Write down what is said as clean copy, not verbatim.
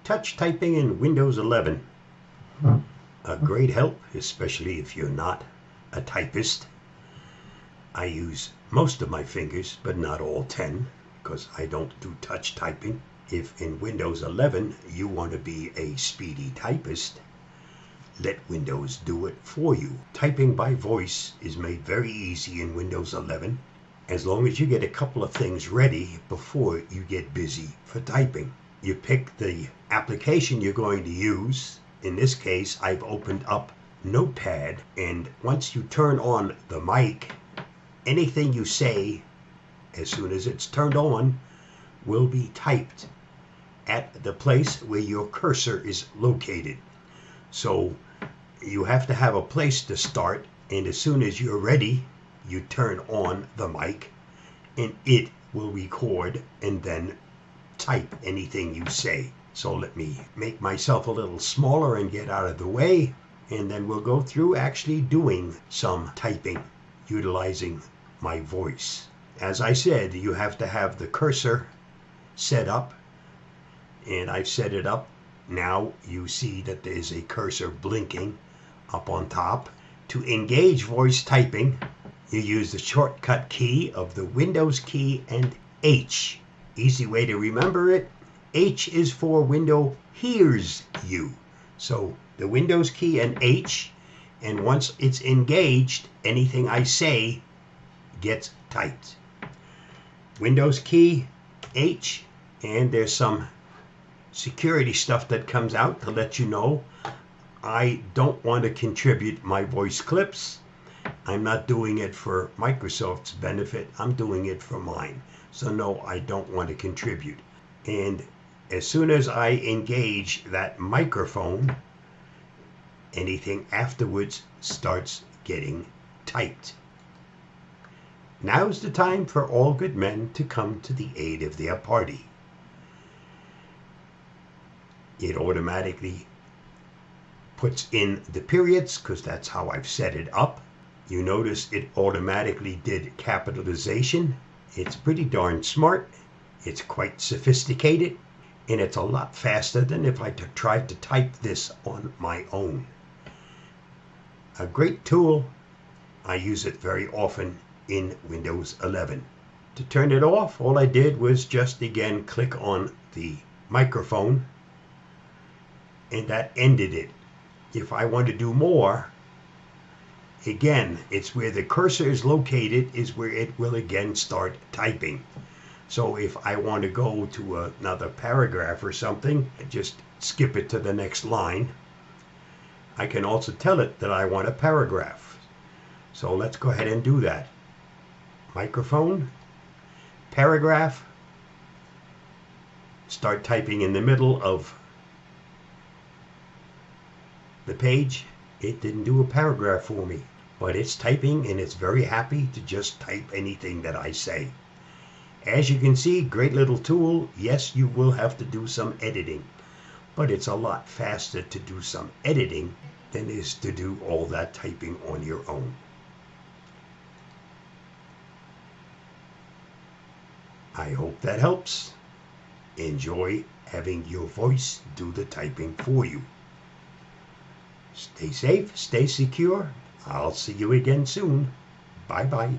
Touch typing in Windows 11. A great help, especially if you're not a typist. I use most of my fingers, but not all 10, because I don't do touch typing. If in Windows 11 you want to be a speedy typist, let Windows do it for you. Typing by voice is made very easy in Windows 11, as long as you get a couple of things ready before you get busy for typing. You pick the application you're going to use. In this case, I've opened up Notepad, and once you turn on the mic, anything you say, as soon as it's turned on, will be typed at the place where your cursor is located. So you have to have a place to start, and as soon as you're ready, you turn on the mic, and it will record and then type anything you say. So let me make myself a little smaller and get out of the way, and then we'll go through actually doing some typing utilizing my voice. As I said, you have to have the cursor set up, and I've set it up. Now you see that there's a cursor blinking up on top. To engage voice typing, you use the shortcut key of the Windows key and H. Easy way to remember it. H is for window hears you. So the Windows key and H, and once it's engaged, anything I say gets typed. Windows key, H, and there's some security stuff that comes out to let you know I don't want to contribute my voice clips. I'm not doing it for Microsoft's benefit. I'm doing it for mine. So no, I don't want to contribute. And as soon as I engage that microphone, anything afterwards starts getting typed. Now's the time for all good men to come to the aid of their party. It automatically puts in the periods, because that's how I've set it up. You notice it automatically did capitalization. It's pretty darn smart. It's quite sophisticated, and it's a lot faster than if I tried to type this on my own. A great tool. I use it very often in Windows 11. To turn it off, all I did was just again click on the microphone, and that ended it. If I want to do more, again, it's where the cursor is located is where it will again start typing. So if I want to go to another paragraph or something, just skip it to the next line. I can also tell it that I want a paragraph. So let's go ahead and do that. Microphone, paragraph, start typing in the middle of the page. It didn't do a paragraph for me, but it's typing, and it's very happy to just type anything that I say. As you can see, great little tool. Yes, you will have to do some editing, but it's a lot faster to do some editing than it is to do all that typing on your own. I hope that helps. Enjoy having your voice do the typing for you. Stay safe, stay secure. I'll see you again soon. Bye-bye.